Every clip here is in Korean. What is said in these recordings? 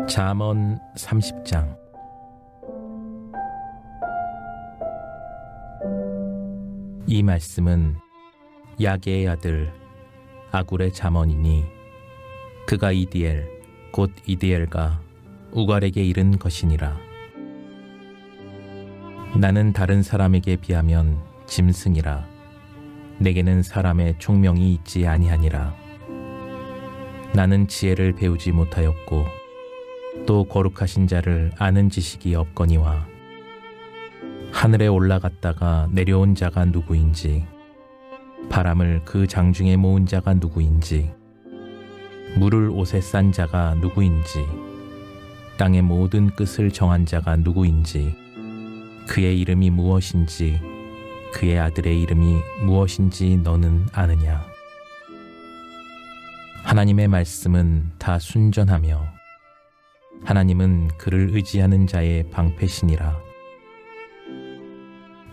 잠언 30장. 이 말씀은 야게의 아들 아굴의 잠언이니 그가 이디엘 곧 이디엘과 우갈에게 이른 것이니라. 나는 다른 사람에게 비하면 짐승이라. 내게는 사람의 총명이 있지 아니하니라. 나는 지혜를 배우지 못하였고 또 거룩하신 자를 아는 지식이 없거니와 하늘에 올라갔다가 내려온 자가 누구인지 바람을 그 장중에 모은 자가 누구인지 물을 옷에 싼 자가 누구인지 땅의 모든 끝을 정한 자가 누구인지 그의 이름이 무엇인지 그의 아들의 이름이 무엇인지 너는 아느냐. 하나님의 말씀은 다 순전하며 하나님은 그를 의지하는 자의 방패시니라.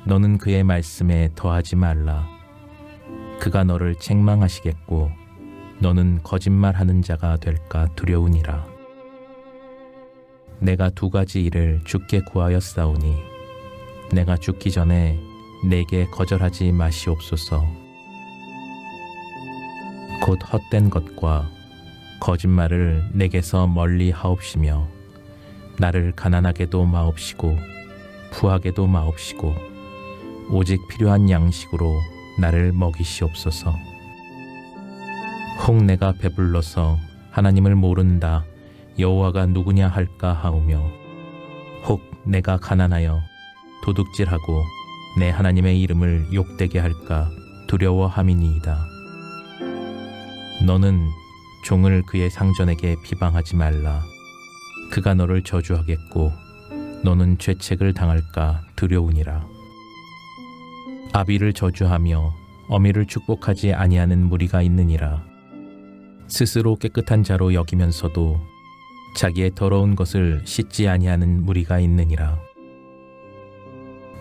너는 그의 말씀에 더하지 말라. 그가 너를 책망하시겠고 너는 거짓말하는 자가 될까 두려우니라. 내가 두 가지 일을 주께 구하였사오니 내가 죽기 전에 내게 거절하지 마시옵소서. 곧 헛된 것과 거짓말을 내게서 멀리 하옵시며 나를 가난하게도 마옵시고 부하게도 마옵시고 오직 필요한 양식으로 나를 먹이시옵소서. 혹 내가 배불러서 하나님을 모른다 여호와가 누구냐 할까 하오며 혹 내가 가난하여 도둑질하고 내 하나님의 이름을 욕되게 할까 두려워함이니이다. 너는 종을 그의 상전에게 비방하지 말라. 그가 너를 저주하겠고 너는 죄책을 당할까 두려우니라. 아비를 저주하며 어미를 축복하지 아니하는 무리가 있느니라. 스스로 깨끗한 자로 여기면서도 자기의 더러운 것을 씻지 아니하는 무리가 있느니라.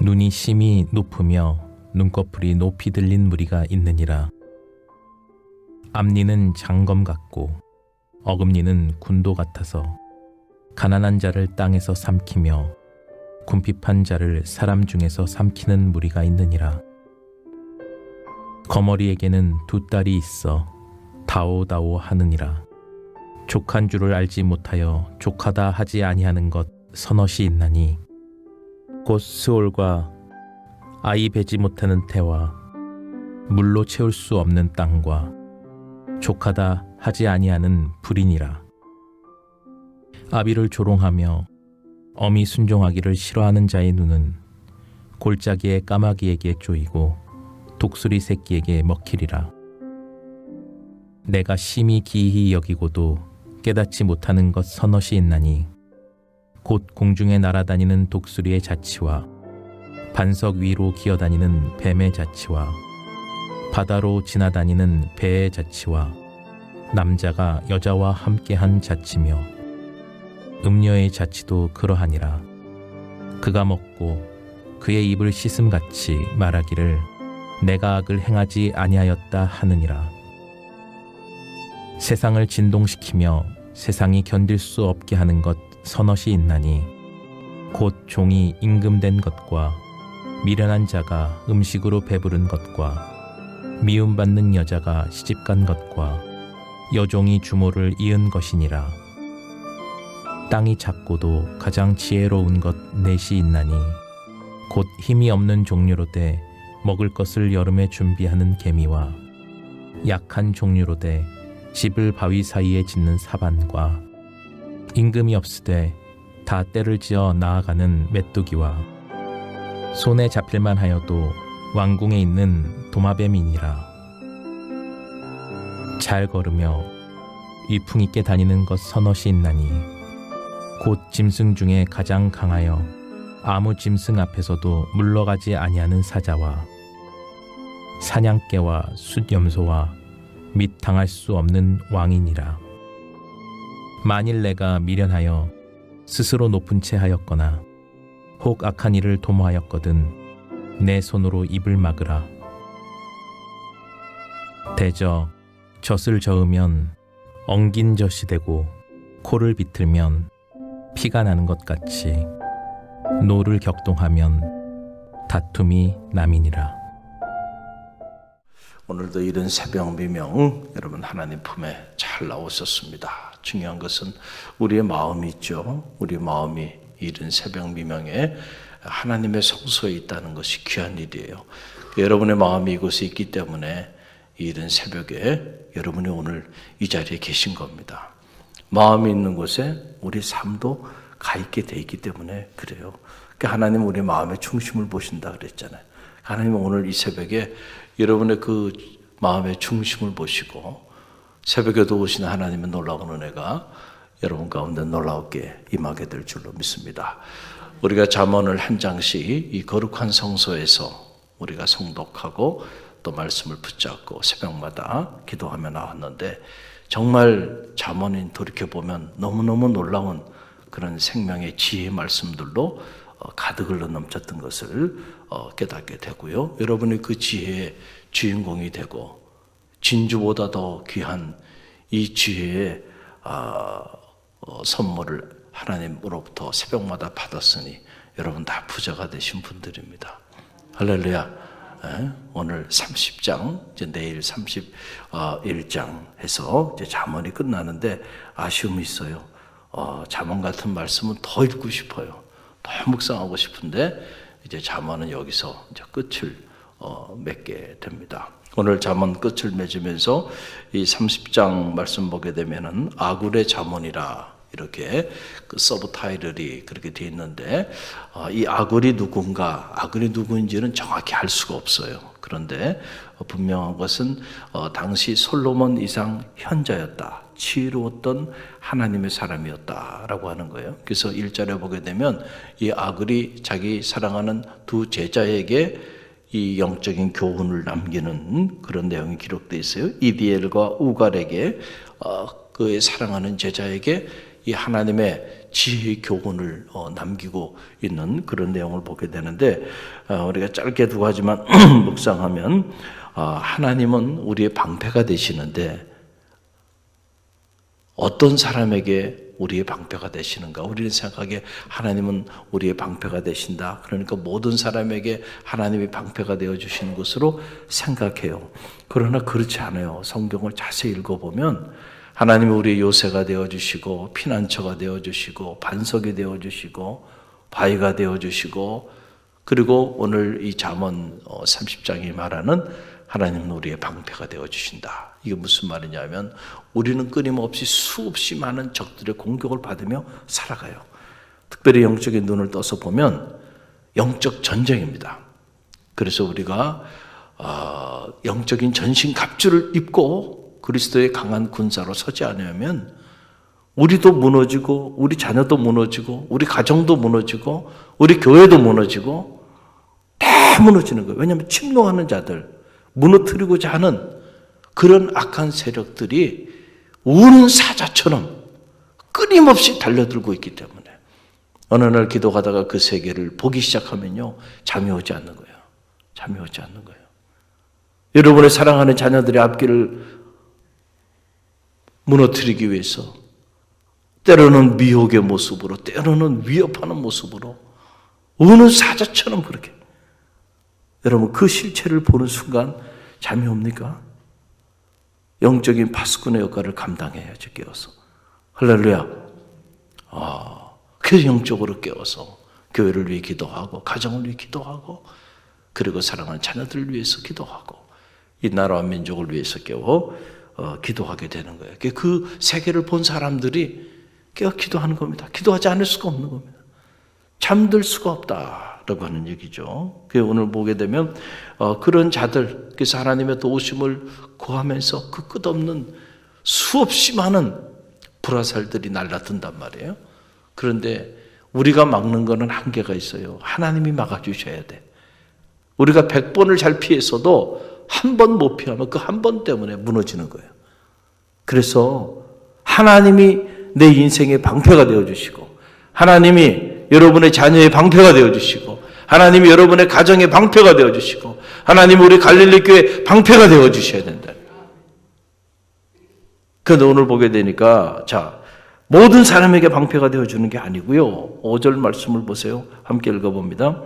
눈이 심히 높으며 눈꺼풀이 높이 들린 무리가 있느니라. 앞니는 장검 같고 어금니는 군도 같아서 가난한 자를 땅에서 삼키며 궁핍한 자를 사람 중에서 삼키는 무리가 있느니라. 거머리에게는 두 딸이 있어 다오다오 하느니라. 족한 줄을 알지 못하여 족하다 하지 아니하는 것 서넛이 있나니 곧 스올과 아이 베지 못하는 태와 물로 채울 수 없는 땅과 족하다 하지 아니하는 불이니라. 아비를 조롱하며 어미 순종하기를 싫어하는 자의 눈은 골짜기의 까마귀에게 쪼이고 독수리 새끼에게 먹히리라. 내가 심히 기이히 여기고도 깨닫지 못하는 것 서넛이 있나니 곧 공중에 날아다니는 독수리의 자치와 반석 위로 기어다니는 뱀의 자치와 바다로 지나다니는 배의 자치와 남자가 여자와 함께한 자치며 음녀의 자치도 그러하니라. 그가 먹고 그의 입을 씻음같이 말하기를 내가 악을 행하지 아니하였다 하느니라. 세상을 진동시키며 세상이 견딜 수 없게 하는 것 서넛이 있나니 곧 종이 임금된 것과 미련한 자가 음식으로 배부른 것과 미움받는 여자가 시집간 것과 여종이 주모를 이은 것이니라. 땅이 작고도 가장 지혜로운 것 넷이 있나니 곧 힘이 없는 종류로되 먹을 것을 여름에 준비하는 개미와 약한 종류로되 집을 바위 사이에 짓는 사반과 임금이 없으되 다 때를 지어 나아가는 메뚜기와 손에 잡힐만 하여도 왕궁에 있는 도마뱀이니라. 잘 걸으며 위풍 있게 다니는 것 서넛이 있나니 곧 짐승 중에 가장 강하여 아무 짐승 앞에서도 물러가지 아니하는 사자와 사냥개와 숫염소와 및 당할 수 없는 왕이니라. 만일 내가 미련하여 스스로 높은 채 하였거나 혹 악한 일을 도모하였거든 내 손으로 입을 막으라. 대저 젖을 저으면 엉긴 젖이 되고 코를 비틀면 피가 나는 것 같이 노를 격동하면 다툼이 남이니라. 오늘도 이른 새벽 미명 여러분 하나님 품에 잘 나오셨습니다. 중요한 것은 우리의 마음이 있죠. 우리 마음이 이른 새벽 미명에 하나님의 성소에 있다는 것이 귀한 일이에요. 여러분의 마음이 이곳에 있기 때문에 이른 새벽에 여러분이 오늘 이 자리에 계신 겁니다. 마음이 있는 곳에 우리 삶도 가 있게 돼 있기 때문에 그래요. 그러니까 하나님 우리 마음의 중심을 보신다 그랬잖아요. 하나님은 오늘 이 새벽에 여러분의 그 마음의 중심을 보시고 새벽에도 오시는 하나님의 놀라운 은혜가 여러분 가운데 놀라우게 임하게 될 줄로 믿습니다. 우리가 잠언을 한 장씩 이 거룩한 성소에서 우리가 성독하고 또 말씀을 붙잡고 새벽마다 기도하며 나왔는데 정말 잠언인 돌이켜보면 너무너무 놀라운 그런 생명의 지혜의 말씀들로 가득을 넘쳤던 것을 깨닫게 되고요. 여러분이 그 지혜의 주인공이 되고 진주보다 더 귀한 이 지혜의 선물을 하나님으로부터 새벽마다 받았으니 여러분 다 부자가 되신 분들입니다. 할렐루야. 오늘 30장, 이제 내일 31장 해서 이제 잠언이 끝나는데 아쉬움이 있어요. 잠언 같은 말씀은 더 읽고 싶어요. 더 묵상하고 싶은데 이제 잠언은 여기서 이제 끝을 맺게 됩니다. 오늘 잠언 끝을 맺으면서 이 30장 말씀 보게 되면은 아굴의 잠언이라 이렇게 그 서브 타이틀이 그렇게 되어 있는데 이 아굴이 누군가, 아굴이 누구인지는 정확히 알 수가 없어요. 그런데 분명한 것은 당시 솔로몬 이상 현자였다. 지혜로웠던 하나님의 사람이었다라고 하는 거예요. 그래서 1절에 보게 되면 이 아굴이 자기 사랑하는 두 제자에게 이 영적인 교훈을 남기는 그런 내용이 기록되어 있어요. 이디엘과 우갈에게 그의 사랑하는 제자에게 이 하나님의 지혜의 교훈을 남기고 있는 그런 내용을 보게 되는데 우리가 짧게 두 가지만 묵상하면 하나님은 우리의 방패가 되시는데 어떤 사람에게 우리의 방패가 되시는가? 우리는 생각하기에 하나님은 우리의 방패가 되신다. 그러니까 모든 사람에게 하나님이 방패가 되어주시는 것으로 생각해요. 그러나 그렇지 않아요. 성경을 자세히 읽어보면 하나님이 우리의 요새가 되어주시고 피난처가 되어주시고 반석이 되어주시고 바위가 되어주시고 그리고 오늘 이 잠언 30장이 말하는 하나님은 우리의 방패가 되어주신다. 이게 무슨 말이냐면 우리는 끊임없이 수없이 많은 적들의 공격을 받으며 살아가요. 특별히 영적인 눈을 떠서 보면 영적 전쟁입니다. 그래서 우리가 영적인 전신갑주를 입고 그리스도의 강한 군사로 서지 않으면 우리도 무너지고 우리 자녀도 무너지고 우리 가정도 무너지고 우리 교회도 무너지고 다 무너지는 거예요. 왜냐하면 침노하는 자들, 무너뜨리고자 하는 그런 악한 세력들이 우는 사자처럼 끊임없이 달려들고 있기 때문에 어느 날 기도하다가 그 세계를 보기 시작하면요 잠이 오지 않는 거예요. 잠이 오지 않는 거예요. 여러분의 사랑하는 자녀들의 앞길을 무너뜨리기 위해서 때로는 미혹의 모습으로 때로는 위협하는 모습으로 우는 사자처럼 그렇게 여러분 그 실체를 보는 순간 잠이 옵니까? 영적인 파수꾼의 역할을 감당해야지 깨어서 할렐루야. 그래서 영적으로 깨어서 교회를 위해 기도하고 가정을 위해 기도하고 그리고 사랑하는 자녀들을 위해서 기도하고 이 나라와 민족을 위해서 깨워 기도하게 되는 거예요. 그 세계를 본 사람들이 깨어 기도하는 겁니다. 기도하지 않을 수가 없는 겁니다. 잠들 수가 없다라고 하는 얘기죠. 오늘 보게 되면 그런 자들, 그래서 하나님의 도우심을 구하면서 그 끝없는 수없이 많은 불화살들이 날라든단 말이에요. 그런데 우리가 막는 거는 한계가 있어요. 하나님이 막아주셔야 돼. 우리가 100번을 잘 피했어도 한 번 못 피하면 그 한 번 때문에 무너지는 거예요. 그래서 하나님이 내 인생의 방패가 되어주시고 하나님이 여러분의 자녀의 방패가 되어주시고 하나님이 여러분의 가정의 방패가 되어주시고 하나님이 우리 갈릴리 교회 방패가 되어주셔야 된다. 그런데 오늘 보게 되니까 모든 사람에게 방패가 되어주는 게 아니고요. 5절 말씀을 보세요. 함께 읽어봅니다.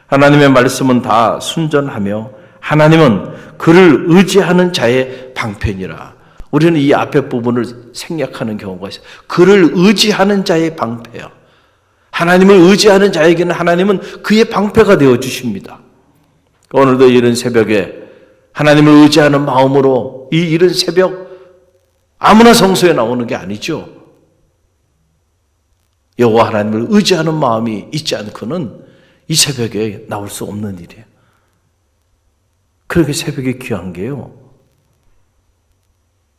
하나님의 말씀은 다 순전하며 하나님은 그를 의지하는 자의 방패니라. 우리는 이 앞에 부분을 생략하는 경우가 있어요. 그를 의지하는 자의 방패야. 하나님을 의지하는 자에게는 하나님은 그의 방패가 되어주십니다. 오늘도 이른 새벽에 하나님을 의지하는 마음으로 이 이른 새벽 아무나 성소에 나오는 게 아니죠. 여호와 하나님을 의지하는 마음이 있지 않고는 이 새벽에 나올 수 없는 일이에요. 그렇게 새벽에 귀한 게요.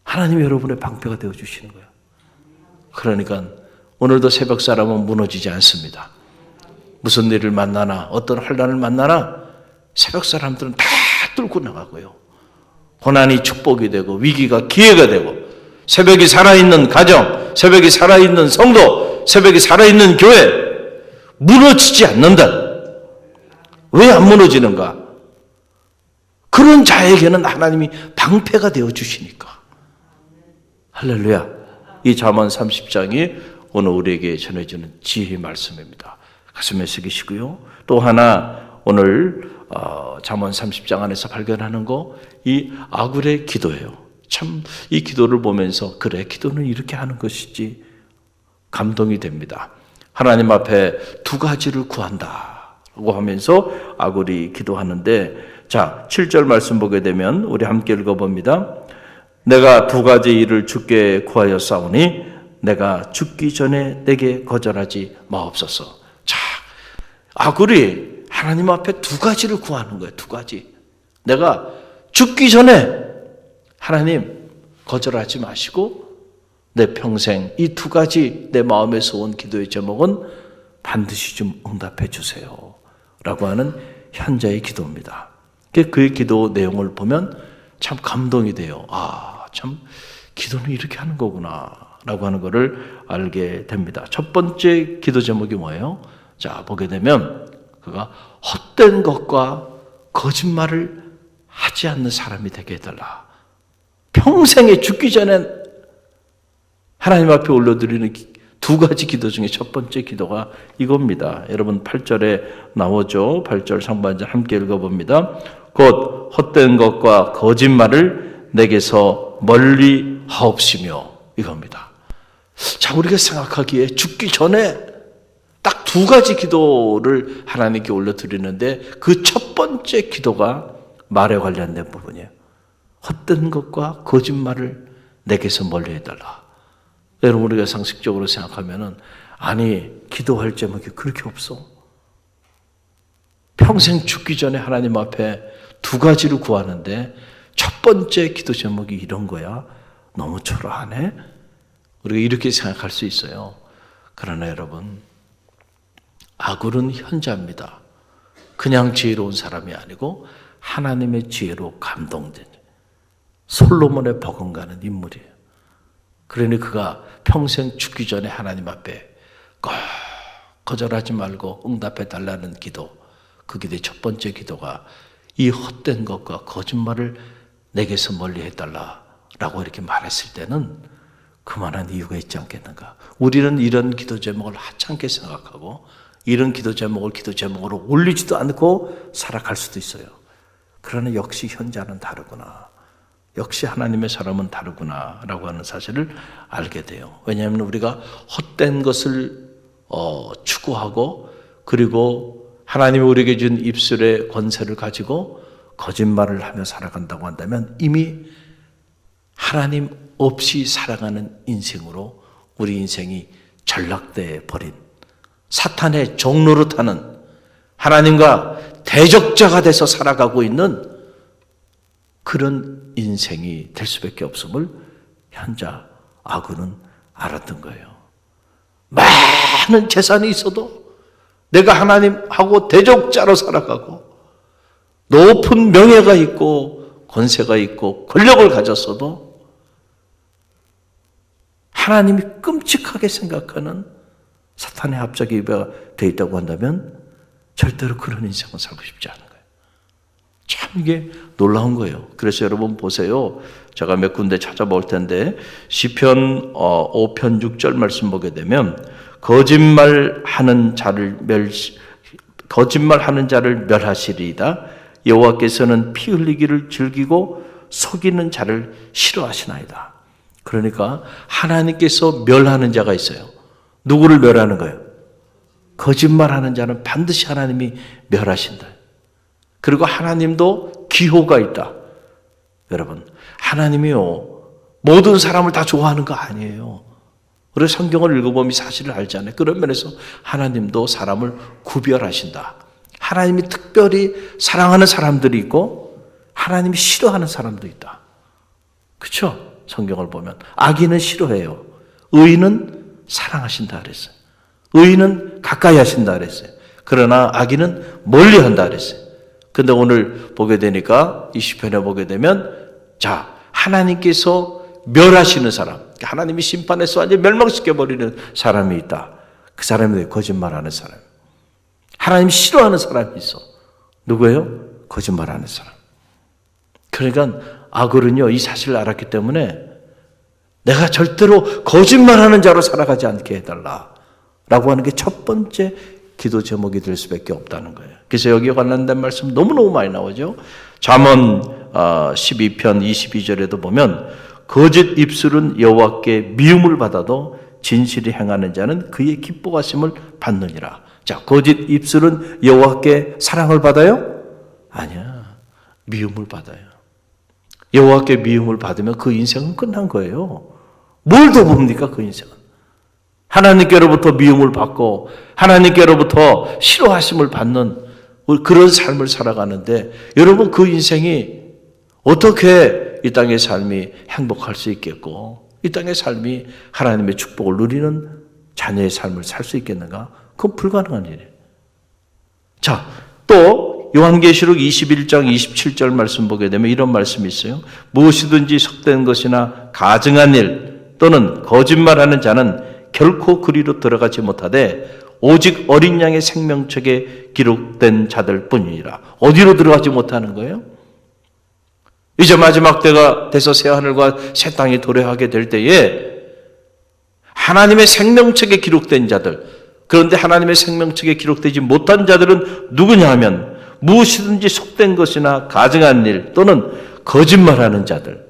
하나님이 여러분의 방패가 되어주시는 거예요. 그러니까 오늘도 새벽 사람은 무너지지 않습니다. 무슨 일을 만나나 어떤 환난을 만나나 새벽 사람들은 다 뚫고 나가고요. 고난이 축복이 되고 위기가 기회가 되고 새벽이 살아있는 가정, 새벽이 살아있는 성도, 새벽이 살아있는 교회 무너지지 않는다. 왜 안 무너지는가? 그런 자에게는 하나님이 방패가 되어주시니까. 할렐루야. 이 잠언 30장이 오늘 우리에게 전해주는 지혜의 말씀입니다. 가슴에 새기시고요. 또 하나 오늘 잠언 30장 안에서 발견하는 거 이 아굴의 기도예요. 참 이 기도를 보면서 그래 기도는 이렇게 하는 것이지 감동이 됩니다. 하나님 앞에 두 가지를 구한다고 하면서 아굴이 기도하는데 7절 말씀 보게 되면 우리 함께 읽어봅니다. 내가 두 가지 일을 주께 구하였사오니 내가 죽기 전에 내게 거절하지 마옵소서. 아굴이 하나님 앞에 두 가지를 구하는 거예요. 두 가지. 내가 죽기 전에 하나님 거절하지 마시고 내 평생 이 두 가지 내 마음에서 온 기도의 제목은 반드시 좀 응답해 주세요 라고 하는 현자의 기도입니다. 그의 기도 내용을 보면 참 감동이 돼요. 참 기도는 이렇게 하는 거구나 라고 하는 것을 알게 됩니다. 첫 번째 기도 제목이 뭐예요? 보게 되면 그가 헛된 것과 거짓말을 하지 않는 사람이 되게 해달라. 평생에 죽기 전에 하나님 앞에 올려드리는 두 가지 기도 중에 첫 번째 기도가 이겁니다. 여러분 8절에 나오죠. 8절 상반절 함께 읽어봅니다. 곧 헛된 것과 거짓말을 내게서 멀리 하옵시며 이겁니다. 우리가 생각하기에 죽기 전에 딱 두 가지 기도를 하나님께 올려드리는데 그 첫 번째 기도가 말에 관련된 부분이에요. 헛된 것과 거짓말을 내게서 멀리 해달라. 여러분 우리가 상식적으로 생각하면은 기도할 제목이 그렇게 없어. 평생 죽기 전에 하나님 앞에 두 가지를 구하는데 첫 번째 기도 제목이 이런 거야. 너무 초라하네. 우리가 이렇게 생각할 수 있어요. 그러나 여러분 아굴은 현자입니다. 그냥 지혜로운 사람이 아니고 하나님의 지혜로 감동된 솔로몬에 버금가는 인물이에요. 그러니 그가 평생 죽기 전에 하나님 앞에 꼭 거절하지 말고 응답해 달라는 기도, 그 기도의 첫 번째 기도가 이 헛된 것과 거짓말을 내게서 멀리 해달라라고 이렇게 말했을 때는 그만한 이유가 있지 않겠는가. 우리는 이런 기도 제목을 하찮게 생각하고 이런 기도 제목을 기도 제목으로 올리지도 않고 살아갈 수도 있어요. 그러나 역시 현자는 다르구나. 역시 하나님의 사람은 다르구나 라고 하는 사실을 알게 돼요. 왜냐하면 우리가 헛된 것을 추구하고 그리고 하나님이 우리에게 준 입술의 권세를 가지고 거짓말을 하며 살아간다고 한다면 이미 하나님 없이 살아가는 인생으로 우리 인생이 전락돼 버린 사탄의 종노릇하는 하나님과 대적자가 돼서 살아가고 있는 그런 인생이 될 수밖에 없음을 현자 아굴은 알았던 거예요. 많은 재산이 있어도 내가 하나님하고 대적자로 살아가고 높은 명예가 있고 권세가 있고 권력을 가졌어도 하나님이 끔찍하게 생각하는 사탄의 합작에 되어 있다고 한다면 절대로 그런 인생을 살고 싶지 않은 거예요. 참 이게 놀라운 거예요. 그래서 여러분 보세요. 제가 몇 군데 찾아볼 텐데 시편 5편 6절 말씀 보게 되면 거짓말하는 자를 멸하시리이다. 여호와께서는 피 흘리기를 즐기고 속이는 자를 싫어하시나이다. 그러니까 하나님께서 멸하는 자가 있어요. 누구를 멸하는 거예요? 거짓말하는 자는 반드시 하나님이 멸하신다. 그리고 하나님도 기호가 있다. 여러분, 하나님이요 모든 사람을 다 좋아하는 거 아니에요. 우리 성경을 읽어보면 사실을 알잖아요. 그런 면에서 하나님도 사람을 구별하신다. 하나님이 특별히 사랑하는 사람들이 있고 하나님이 싫어하는 사람도 있다. 그렇죠? 성경을 보면 악인은 싫어해요. 의인은 사랑하신다 그랬어요. 의인은 가까이 하신다 그랬어요. 그러나 악인은 멀리한다 그랬어요. 근데 오늘 보게 되니까 이 시편에 보게 되면 자, 하나님께서 멸하시는 사람, 하나님이 심판해서 완전히 멸망시켜버리는 사람이 있다. 그 사람이 거짓말하는 사람. 하나님 싫어하는 사람이 있어. 누구예요? 거짓말하는 사람. 그러니까 아굴은요 이 사실을 알았기 때문에 내가 절대로 거짓말하는 자로 살아가지 않게 해달라 라고 하는 게 첫 번째 기도 제목이 될 수밖에 없다는 거예요. 그래서 여기에 관련된 말씀 너무너무 많이 나오죠. 잠언 12편 22절에도 보면 거짓 입술은 여호와께 미움을 받아도 진실이 행하는 자는 그의 기뻐하심을 받느니라. 자, 거짓 입술은 여호와께 사랑을 받아요? 아니야. 미움을 받아요. 여호와께 미움을 받으면 그 인생은 끝난 거예요. 뭘 더 봅니까 그 인생은. 하나님께로부터 미움을 받고 하나님께로부터 싫어하심을 받는 그런 삶을 살아가는데 여러분 그 인생이 어떻게 이 땅의 삶이 행복할 수 있겠고 이 땅의 삶이 하나님의 축복을 누리는 자녀의 삶을 살 수 있겠는가? 그건 불가능한 일이에요. 자, 또 요한계시록 21장 27절 말씀 보게 되면 이런 말씀이 있어요. 무엇이든지 속된 것이나 가증한 일 또는 거짓말하는 자는 결코 그리로 들어가지 못하되 오직 어린 양의 생명책에 기록된 자들 뿐이니라. 어디로 들어가지 못하는 거예요? 이제 마지막 때가 돼서 새하늘과 새 땅이 도래하게 될 때에 하나님의 생명책에 기록된 자들, 그런데 하나님의 생명책에 기록되지 못한 자들은 누구냐 하면 무엇이든지 속된 것이나 가증한 일 또는 거짓말하는 자들,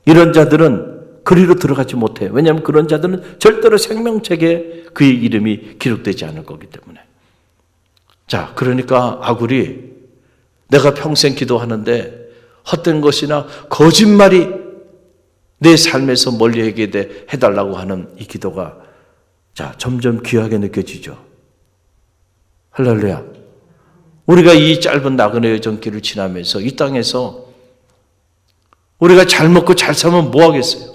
이런 자들은 그리로 들어가지 못해요. 왜냐하면 그런 자들은 절대로 생명책에 그의 이름이 기록되지 않을 거기 때문에. 자, 그러니까 아굴이 내가 평생 기도하는데 헛된 것이나 거짓말이 내 삶에서 멀리 해달라고 하는 이 기도가 자, 점점 귀하게 느껴지죠. 할렐루야. 우리가 이 짧은 나그네의 전길을 지나면서 이 땅에서 우리가 잘 먹고 잘 살면 뭐 하겠어요?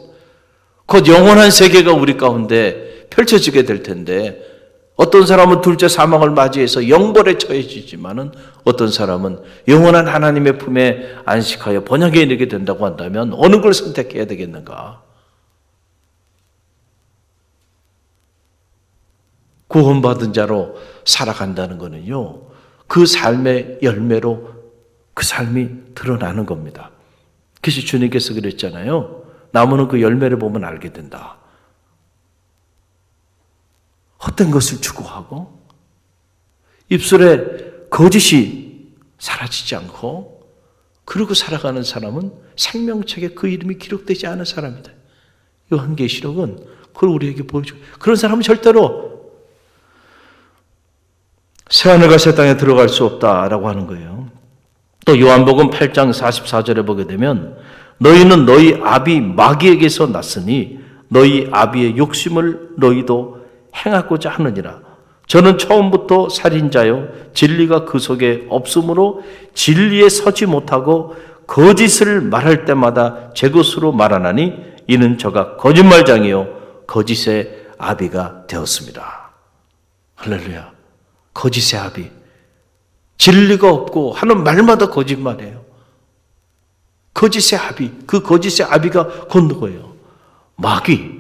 곧 영원한 세계가 우리 가운데 펼쳐지게 될 텐데 어떤 사람은 둘째 사망을 맞이해서 영벌에 처해지지만은 어떤 사람은 영원한 하나님의 품에 안식하여 번영에 이르게 된다고 한다면 어느 걸 선택해야 되겠는가? 구원받은 자로 살아간다는 것은요, 그 삶의 열매로 그 삶이 드러나는 겁니다. 그래서 주님께서 그랬잖아요. 나무는 그 열매를 보면 알게 된다. 헛된 것을 추구하고 입술에 거짓이 사라지지 않고 그러고 살아가는 사람은 생명책에 그 이름이 기록되지 않은 사람이다. 요한계시록은 그걸 우리에게 보여주고 그런 사람은 절대로 새하늘과 새 땅에 들어갈 수 없다라고 하는 거예요. 또 요한복음 8장 44절에 보게 되면 너희는 너희 아비 마귀에게서 났으니 너희 아비의 욕심을 너희도 행하고자 하느니라. 저는 처음부터 살인자요 진리가 그 속에 없으므로 진리에 서지 못하고 거짓을 말할 때마다 제 것으로 말하나니 이는 저가 거짓말장이요 거짓의 아비가 되었습니다. 할렐루야. 거짓의 아비. 진리가 없고 하는 말마다 거짓말이에요. 거짓의 아비. 그 거짓의 아비가 곧 누구예요? 마귀.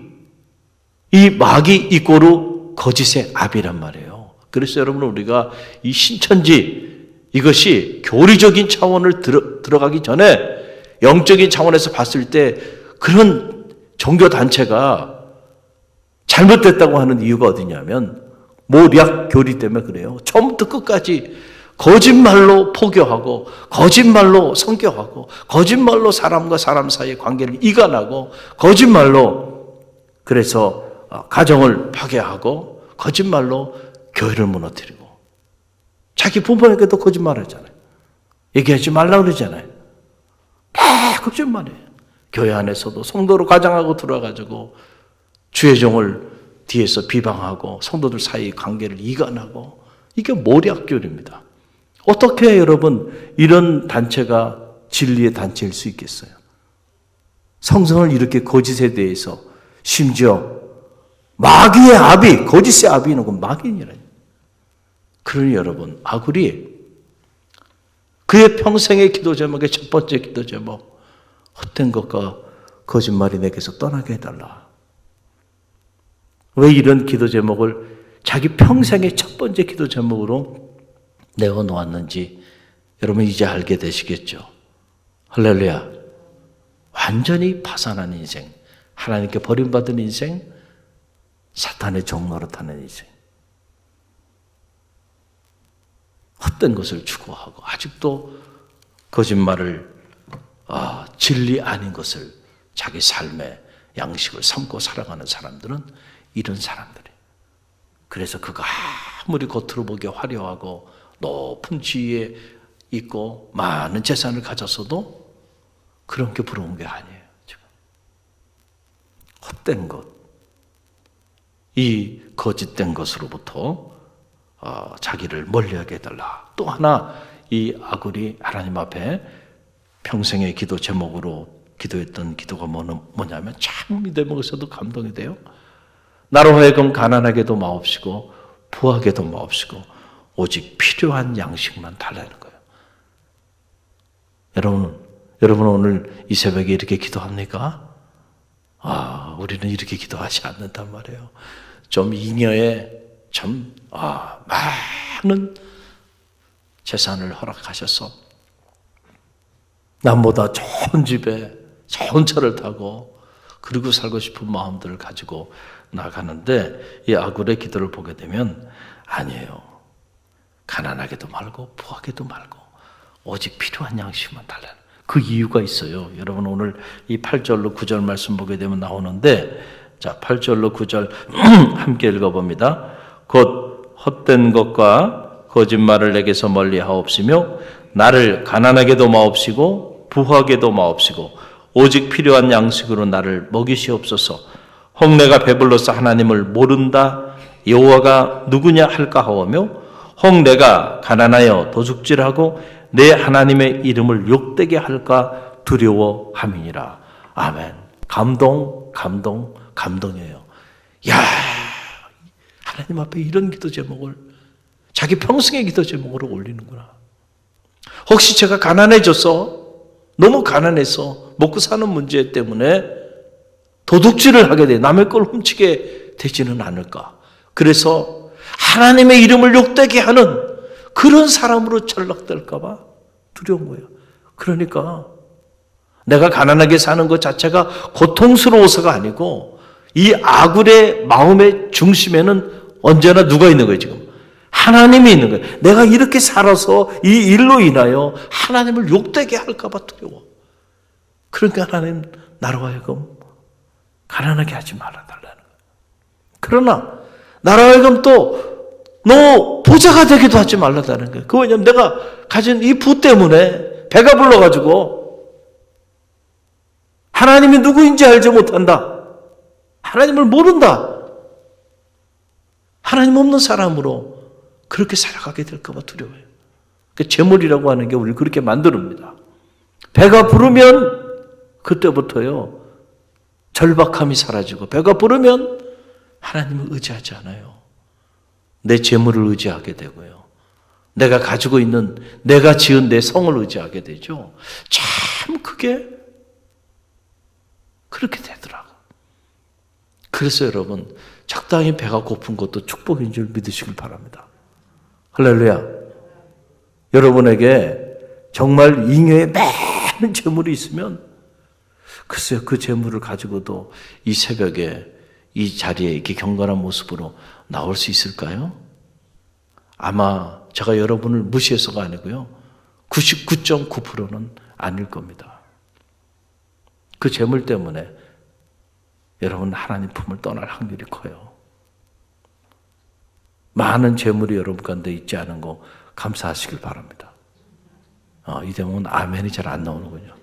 이 마귀 이꼬르 거짓의 아비란 말이에요. 그래서 여러분 우리가 이 신천지 이것이 교리적인 차원을 들어가기 전에 영적인 차원에서 봤을 때 그런 종교단체가 잘못됐다고 하는 이유가 어디냐면 모략 교리 때문에 그래요. 처음부터 끝까지 거짓말로 포교하고 거짓말로 성교하고 거짓말로 사람과 사람 사이의 관계를 이간하고 거짓말로 그래서 가정을 파괴하고 거짓말로 교회를 무너뜨리고 자기 부모에게도 거짓말하잖아요. 얘기하지 말라 그러잖아요. 다 거짓말이에요. 교회 안에서도 성도로 가장하고 들어와가지고 주의 종을 뒤에서 비방하고 성도들 사이 관계를 이간하고 이게 모략교리입니다. 어떻게 여러분 이런 단체가 진리의 단체일 수 있겠어요? 성성을 이렇게 거짓에 대해서 심지어 마귀의 아비, 거짓의 아비는 그 마귀인이라니. 그러니 여러분 아굴이 그의 평생의 기도 제목의 첫 번째 기도 제목 헛된 것과 거짓말이 내게서 떠나게 해달라. 왜 이런 기도 제목을 자기 평생의 첫 번째 기도 제목으로 내어놓았는지 여러분 이제 알게 되시겠죠. 할렐루야. 완전히 파산한 인생, 하나님께 버림받은 인생, 사탄의 종노릇하는 인생. 헛된 것을 추구하고 아직도 거짓말을 진리 아닌 것을 자기 삶의 양식을 삼고 살아가는 사람들은 이런 사람들이에요. 그래서 그가 아무리 겉으로 보기에 화려하고 높은 지위에 있고 많은 재산을 가졌어도 그런 게 부러운 게 아니에요. 지금. 헛된 것, 이 거짓된 것으로부터 자기를 멀리하게 해달라. 또 하나 이 아굴이 하나님 앞에 평생의 기도 제목으로 기도했던 기도가 뭐냐면 참 이 대목에서도 감동이 돼요. 나로 하여금 가난하게도 마옵시고 부하게도 마옵시고 오직 필요한 양식만 달라는 거예요. 여러분 오늘 이 새벽에 이렇게 기도합니까? 우리는 이렇게 기도하지 않는단 말이에요. 좀 잉여에 참 많은 재산을 허락하셔서 남보다 좋은 집에 좋은 차를 타고 그리고 살고 싶은 마음들을 가지고 나가는데 이 아굴의 기도를 보게 되면 아니에요. 가난하게도 말고 부하게도 말고 오직 필요한 양식만 달라는 그 이유가 있어요. 여러분 오늘 이 8절로 9절 말씀 보게 되면 나오는데 자 8절로 9절 함께 읽어봅니다. 곧 헛된 것과 거짓말을 내게서 멀리하옵시며 나를 가난하게도 마옵시고 부하게도 마옵시고 오직 필요한 양식으로 나를 먹이시옵소서. 혹 내가 배불러서 하나님을 모른다 여호와가 누구냐 할까 하오며 혹 내가 가난하여 도둑질하고 내 하나님의 이름을 욕되게 할까 두려워함이니라. 아멘. 감동이에요. 야, 하나님 앞에 이런 기도 제목을 자기 평생의 기도 제목으로 올리는구나. 혹시 제가 가난해져서 너무 가난해서 먹고 사는 문제 때문에 도둑질을 하게 돼 남의 걸 훔치게 되지는 않을까. 그래서 하나님의 이름을 욕되게 하는 그런 사람으로 전락될까 봐 두려운 거예요. 그러니까 내가 가난하게 사는 것 자체가 고통스러워서가 아니고 이 아굴의 마음의 중심에는 언제나 누가 있는 거예요 지금? 하나님이 있는 거예요. 내가 이렇게 살아서 이 일로 인하여 하나님을 욕되게 할까 봐 두려워. 그러니까 하나님 나로 하여금 가난하게 하지 말아달라는 거예요. 그러나 나로 하여금 또 너 부자가 되기도 하지 말라다는 거예요. 그 왜냐면 내가 가진 이 부 때문에 배가 불러가지고 하나님이 누구인지 알지 못한다. 하나님을 모른다. 하나님 없는 사람으로 그렇게 살아가게 될까 봐 두려워요. 그 재물이라고 하는 게 우리를 그렇게 만듭니다. 배가 부르면 그때부터요 절박함이 사라지고 배가 부르면 하나님을 의지하지 않아요. 내 재물을 의지하게 되고요. 내가 가지고 있는 내가 지은 내 성을 의지하게 되죠. 참 그게 그렇게 되더라고요. 그래서 여러분 적당히 배가 고픈 것도 축복인 줄 믿으시길 바랍니다. 할렐루야. 여러분에게 정말 잉여에 많은 재물이 있으면 글쎄요, 그 재물을 가지고도 이 새벽에 이 자리에 이렇게 경건한 모습으로 나올 수 있을까요? 아마 제가 여러분을 무시해서가 아니고요. 99.9%는 아닐 겁니다. 그 재물 때문에 여러분 하나님 품을 떠날 확률이 커요. 많은 재물이 여러분 가운데 있지 않은 거 감사하시길 바랍니다. 이 대목은 아멘이 잘 안 나오는군요.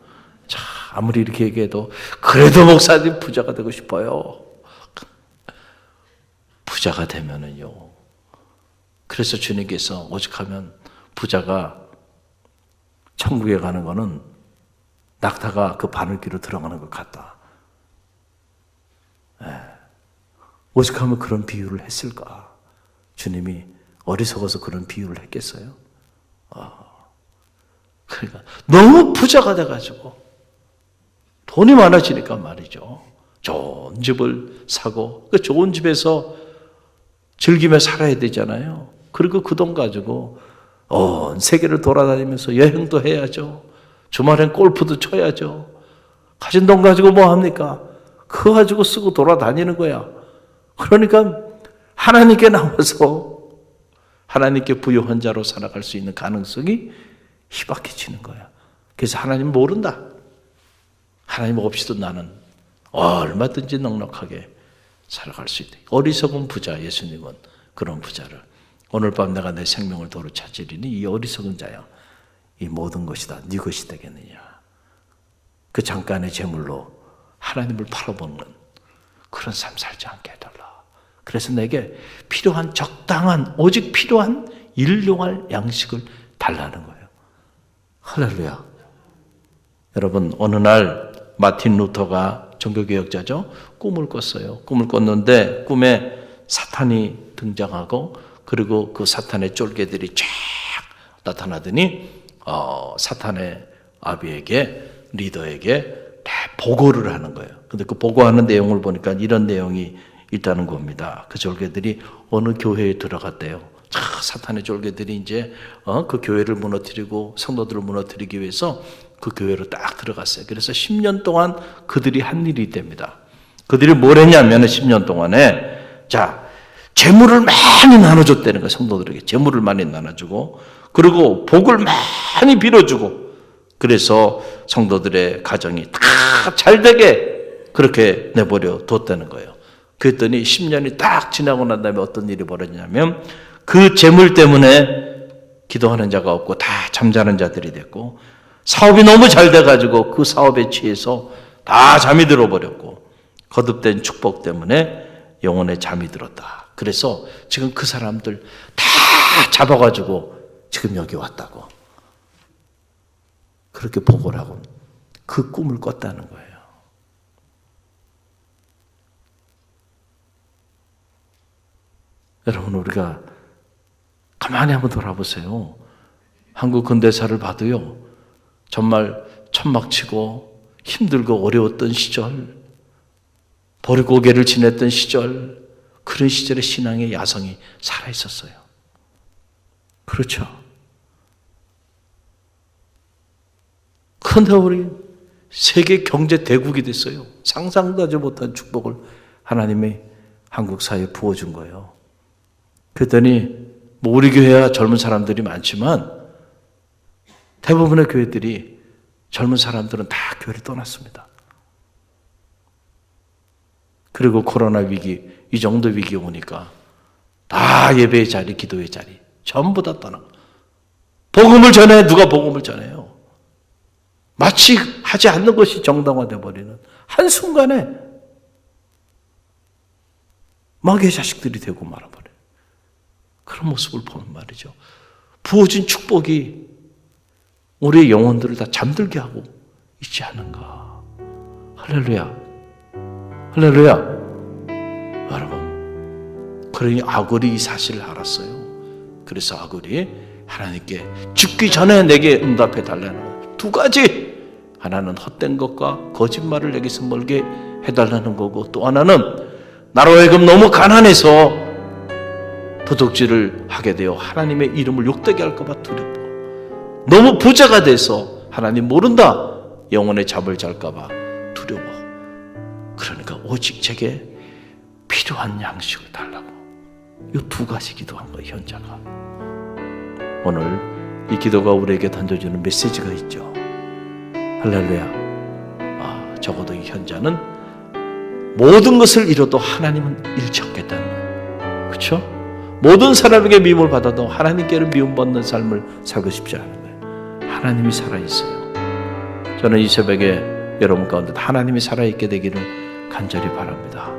자, 아무리 이렇게 얘기해도 그래도 목사님 부자가 되고 싶어요. 부자가 되면은요. 그래서 주님께서 오직하면 부자가 천국에 가는 거는 낙타가 그 바늘귀로 들어가는 것 같다. 오직하면 그런 비유를 했을까? 주님이 어리석어서 그런 비유를 했겠어요? 그러니까 너무 부자가 돼가지고 돈이 많아지니까 말이죠. 좋은 집을 사고 그 좋은 집에서 즐기며 살아야 되잖아요. 그리고 그 돈 가지고 온 세계를 돌아다니면서 여행도 해야죠. 주말엔 골프도 쳐야죠. 가진 돈 가지고 뭐 합니까? 그거 가지고 쓰고 돌아다니는 거야. 그러니까 하나님께 나와서 하나님께 부유한 자로 살아갈 수 있는 가능성이 희박해지는 거야. 그래서 하나님 모른다. 하나님 없이도 나는 얼마든지 넉넉하게 살아갈 수 있다. 어리석은 부자, 예수님은 그런 부자를 오늘 밤 내가 내 생명을 도로 찾으리니 이 어리석은 자야. 이 모든 것이 다 네 것이 되겠느냐. 그 잠깐의 재물로 하나님을 팔아먹는 그런 삶 살지 않게 해달라. 그래서 내게 필요한 적당한 오직 필요한 일용할 양식을 달라는 거예요. 할렐루야. 여러분 어느 날 마틴 루터가 종교개혁자죠. 꿈을 꿨어요. 꿈을 꿨는데 꿈에 사탄이 등장하고 그리고 그 사탄의 쫄개들이 쫙 나타나더니 사탄의 아비에게 리더에게 다 보고를 하는 거예요. 근데 그 보고하는 내용을 보니까 이런 내용이 있다는 겁니다. 그 쫄개들이 어느 교회에 들어갔대요. 사탄의 쫄개들이 이제 그 교회를 무너뜨리고 성도들을 무너뜨리기 위해서 그 교회로 딱 들어갔어요. 그래서 10년 동안 그들이 한 일이 됩니다. 그들이 뭘 했냐면 10년 동안에 재물을 많이 나눠줬다는 거예요. 성도들에게 재물을 많이 나눠주고 그리고 복을 많이 빌어주고 그래서 성도들의 가정이 다 잘되게 그렇게 내버려 뒀다는 거예요. 그랬더니 10년이 딱 지나고 난 다음에 어떤 일이 벌어지냐면 그 재물 때문에 기도하는 자가 없고 다 잠자는 자들이 됐고 사업이 너무 잘 돼가지고 그 사업에 취해서 다 잠이 들어버렸고 거듭된 축복 때문에 영혼에 잠이 들었다. 그래서 지금 그 사람들 다 잡아가지고 지금 여기 왔다고 그렇게 보고를 하고 그 꿈을 꿨다는 거예요. 여러분 우리가 가만히 한번 돌아보세요. 한국 근대사를 봐도요. 정말 천막치고 힘들고 어려웠던 시절 보릿고개를 지냈던 시절 그런 시절의 신앙의 야성이 살아있었어요. 그렇죠. 그런데 우리 세계 경제 대국이 됐어요. 상상도 하지 못한 축복을 하나님이 한국 사회에 부어준 거예요. 그랬더니 우리 교회야 젊은 사람들이 많지만 대부분의 교회들이 젊은 사람들은 다 교회를 떠났습니다. 그리고 코로나 위기, 이 정도 위기 오니까 다 예배의 자리, 기도의 자리 전부 다 떠나고 복음을 전해. 누가 복음을 전해요? 마치 하지 않는 것이 정당화되어 버리는 한순간에 마귀의 자식들이 되고 말아버려요. 그런 모습을 보면 말이죠. 부어진 축복이 우리의 영혼들을 다 잠들게 하고 있지 않은가. 할렐루야. 할렐루야. 여러분, 그러니 아굴이 이 사실을 알았어요. 그래서 아굴이 하나님께 죽기 전에 내게 응답해 달라는 두 가지. 하나는 헛된 것과 거짓말을 내게서 멀게 해달라는 거고 또 하나는 나로 하여금 너무 가난해서 도둑질을 하게 되어 하나님의 이름을 욕되게 할까 봐 두렵고 너무 부자가 돼서 하나님 모른다 영혼의 잠을 잘까 봐 두려워. 그러니까 오직 제게 필요한 양식을 달라고. 이 두 가지 기도한 거예요, 현자가. 오늘 이 기도가 우리에게 던져주는 메시지가 있죠. 할렐루야. 적어도 이 현자는 모든 것을 잃어도 하나님은 잃지 않겠다는 거예요. 그렇죠? 모든 사람에게 미움을 받아도 하나님께는 미움받는 삶을 살고 싶지 않은 거예요. 하나님이 살아있어요. 저는 이 새벽에 여러분 가운데 하나님이 살아있게 되기를 간절히 바랍니다.